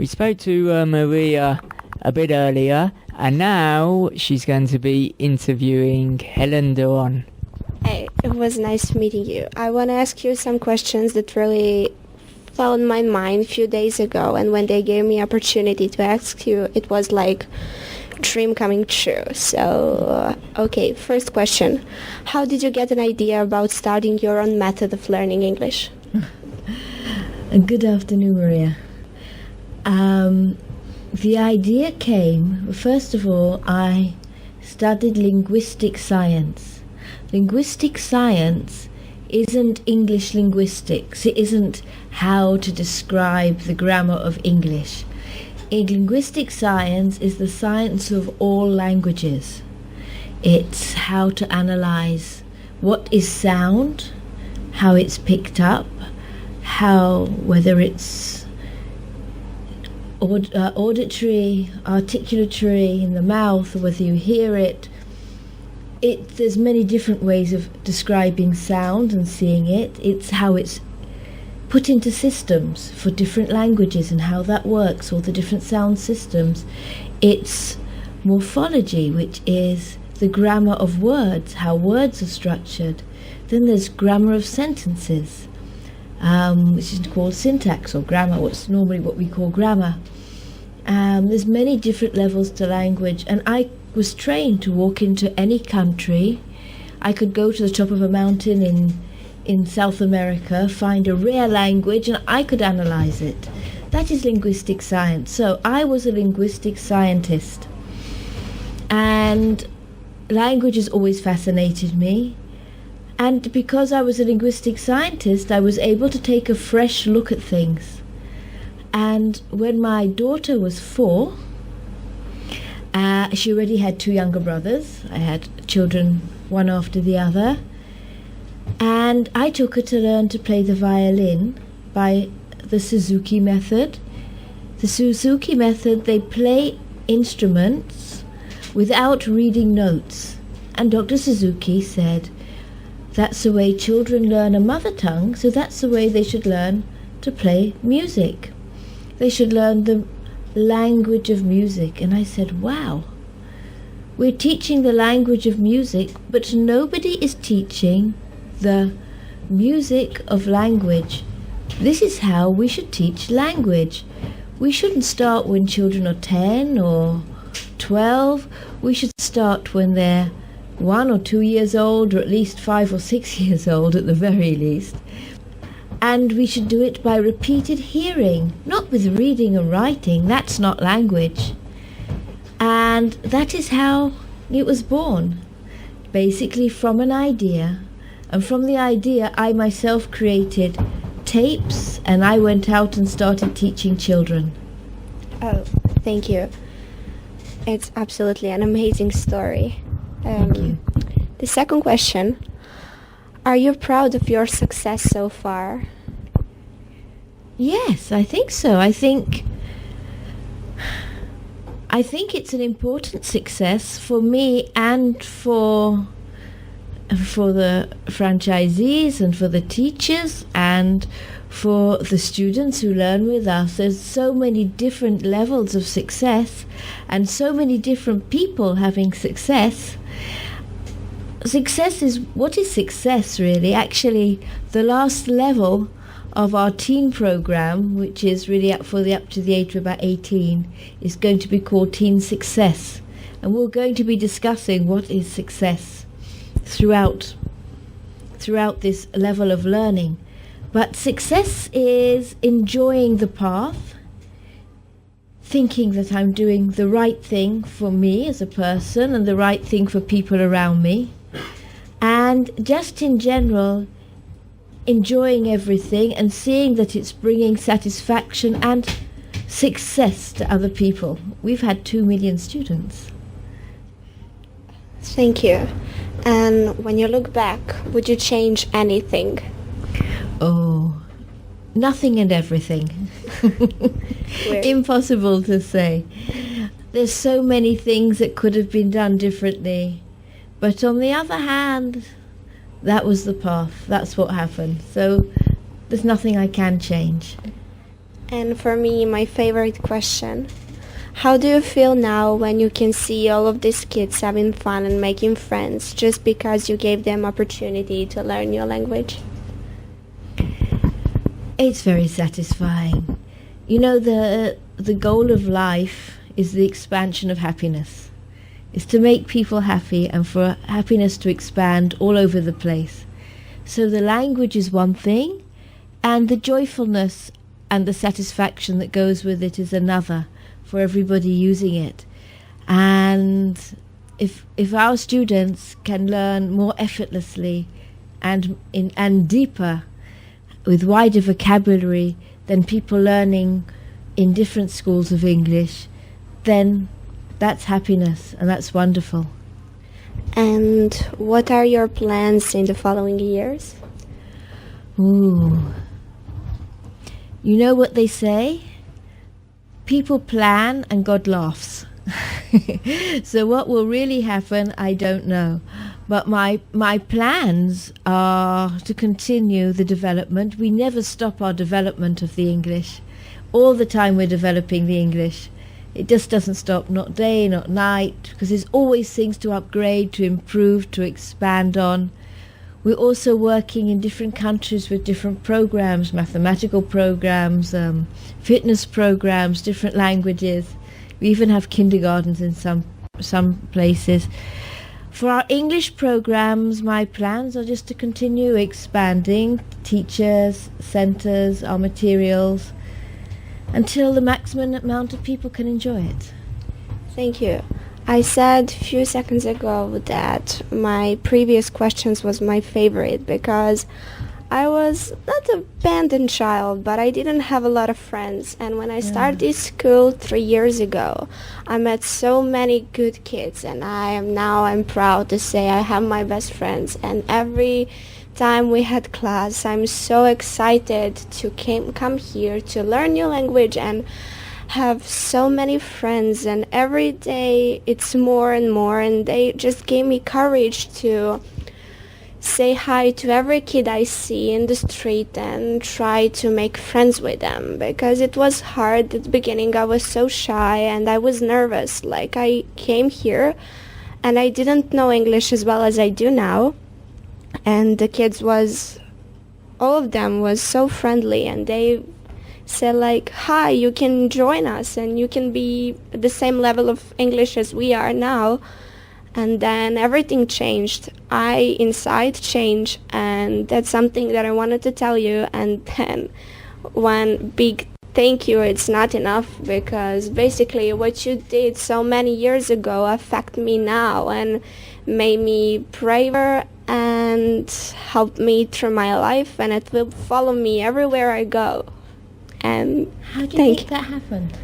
We spoke to Maria a bit earlier, and now she's going to be interviewing Helen Doron. Hey, it was nice meeting you. I want to ask you some questions that really fell in my mind a few days ago, and when they gave me opportunity to ask you, it was like dream coming true. So, okay, first question. How did you get an idea about starting your own method of learning English? Good afternoon, Maria. The idea came, first of all, I studied linguistic science. Linguistic science isn't English linguistics. It isn't how to describe the grammar of English. In linguistic science is the science of all languages. It's how to analyze what is sound, how it's picked up, whether it's auditory, articulatory in the mouth, or whether you hear it. There's many different ways of describing sound and seeing it. It's how it's put into systems for different languages and how that works, all the different sound systems. It's morphology, which is the grammar of words, how words are structured. Then there's grammar of sentences, which is called syntax or grammar, what's normally what we call grammar. There's many different levels to language, and I was trained to walk into any country. I could go to the top of a mountain in South America, find a rare language, and I could analyze it. That is linguistic science. So I was a linguistic scientist, and language has always fascinated me. And because I was a linguistic scientist, I was able to take a fresh look at things. And when my daughter was 4, she already had 2 younger brothers. I had children one after the other. And I took her to learn to play the violin by the Suzuki method. The Suzuki method, they play instruments without reading notes. And Dr. Suzuki said, that's the way children learn a mother tongue, so that's the way they should learn to play music. They should learn the language of music. And I said, wow, we're teaching the language of music, but nobody is teaching the music of language. This is how we should teach language. We shouldn't start when children are 10 or 12. We should start when they're 1 or 2 years old, or at least 5 or 6 years old at the very least. And we should do it by repeated hearing, not with reading and writing. That's not language. And that is how it was born, basically from an idea. And from the idea, I myself created tapes, and I went out and started teaching children. Oh, thank you. It's absolutely an amazing story. Thank you. The second question, are you proud of your success so far? Yes, I think so. I think it's an important success for me and for the franchisees and for the teachers and for the students who learn with us. There's so many different levels of success and so many different people having success. Success is, what is success really? Actually, the last level of our teen program, which is really up to the age of about 18, is going to be called Teen Success. And we're going to be discussing what is success throughout this level of learning. But success is enjoying the path, thinking that I'm doing the right thing for me as a person and the right thing for people around me, and just in general enjoying everything and seeing that it's bringing satisfaction and success to other people. We've had 2 million students. Thank you. And when you look back, would you change anything? Oh, nothing and everything. Impossible to say. There's so many things that could have been done differently. But on the other hand, that was the path. That's what happened. So there's nothing I can change. And for me, my favorite question, how do you feel now when you can see all of these kids having fun and making friends just because you gave them opportunity to learn your language? It's very satisfying. You know, the goal of life is the expansion of happiness. It's to make people happy and for happiness to expand all over the place. So the language is one thing, and the joyfulness and the satisfaction that goes with it is another for everybody using it. And if our students can learn more effortlessly and deeper with wider vocabulary than people learning in different schools of English, then that's happiness, and that's wonderful. And what are your plans in the following years? Ooh. You know what they say? People plan and God laughs. So what will really happen, I don't know. But my plans are to continue the development. We never stop our development of the English. All the time we're developing the English. It just doesn't stop, not day, not night, because there's always things to upgrade, to improve, to expand on. We're also working in different countries with different programs, mathematical programs, fitness programs, different languages. We even have kindergartens in some places. For our English programs, my plans are just to continue expanding teachers, centres, our materials, until the maximum amount of people can enjoy it. Thank you. I said a few seconds ago that my previous questions was my favorite because I was not a abandoned child, but I didn't have a lot of friends. And when I started school 3 years ago, I met so many good kids, and I'm proud to say I have my best friends. And every time we had class, I'm so excited to come here to learn new language and have so many friends, and every day it's more and more, and they just gave me courage to say hi to every kid I see in the street and try to make friends with them, because it was hard at the beginning. I was so shy and I was nervous. Like, I came here and I didn't know English as well as I do now, and the kids all of them was so friendly, and they said like, hi, you can join us and you can be at the same level of English as we are now. And then everything changed. I inside changed, and that's something that I wanted to tell you. And then one big thank you, it's not enough, because basically what you did so many years ago affect me now and made me braver and helped me through my life, and it will follow me everywhere I go. And how do you think that happened?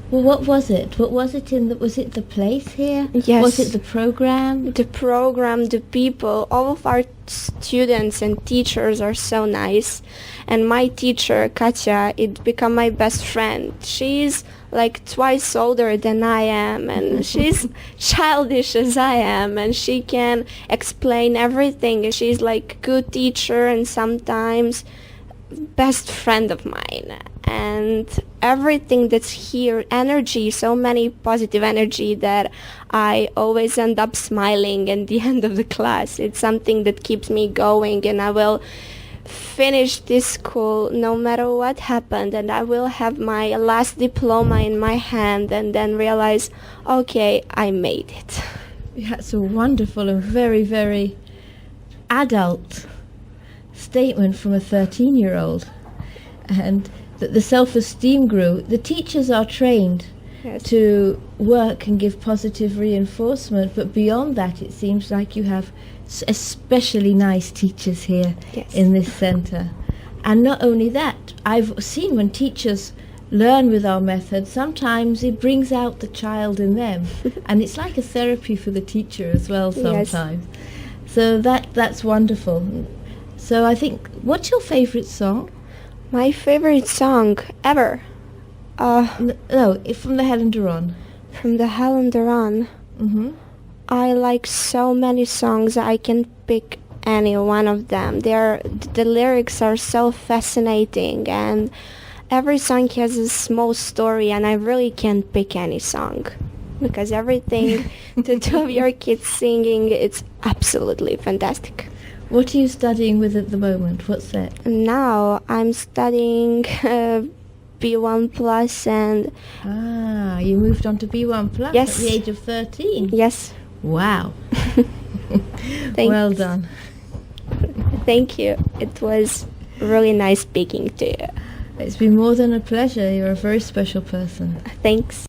Well, what was it? Was it the place here? Yes. Was it the program? The program, the people, all of our students and teachers are so nice. And my teacher, Katja, it became my best friend. She's like twice older than I am, and she's childish as I am, and she can explain everything. She's like good teacher and sometimes best friend of mine. And everything that's here, energy, so many positive energy that I always end up smiling at the end of the class. It's something that keeps me going, and I will finish this school no matter what happened, and I will have my last diploma in my hand and then realize, okay, I made it. That's a wonderful and very, very adult statement from a 13-year-old. And that the self-esteem grew. The teachers are trained to work and give positive reinforcement, but beyond that it seems like you have especially nice teachers here in this centre. And not only that, I've seen when teachers learn with our method, sometimes it brings out the child in them, and it's like a therapy for the teacher as well sometimes. So that's wonderful. So I think, what's your favourite song? My favorite song ever? No, from the Helen Doron. From the Helen Doron? Mm-hmm. I like so many songs, I can pick any one of them. The lyrics are so fascinating, and every song has a small story, and I really can't pick any song because everything the two of your kids singing, it's absolutely fantastic. What are you studying with at the moment? What's that? Now I'm studying B1 plus, and you moved on to B1 plus Yes. at the age of 13. yes, Wow. Thanks. Well done. Thank you. It was really nice speaking to you. It's been more than a pleasure. You're a very special person. Thanks.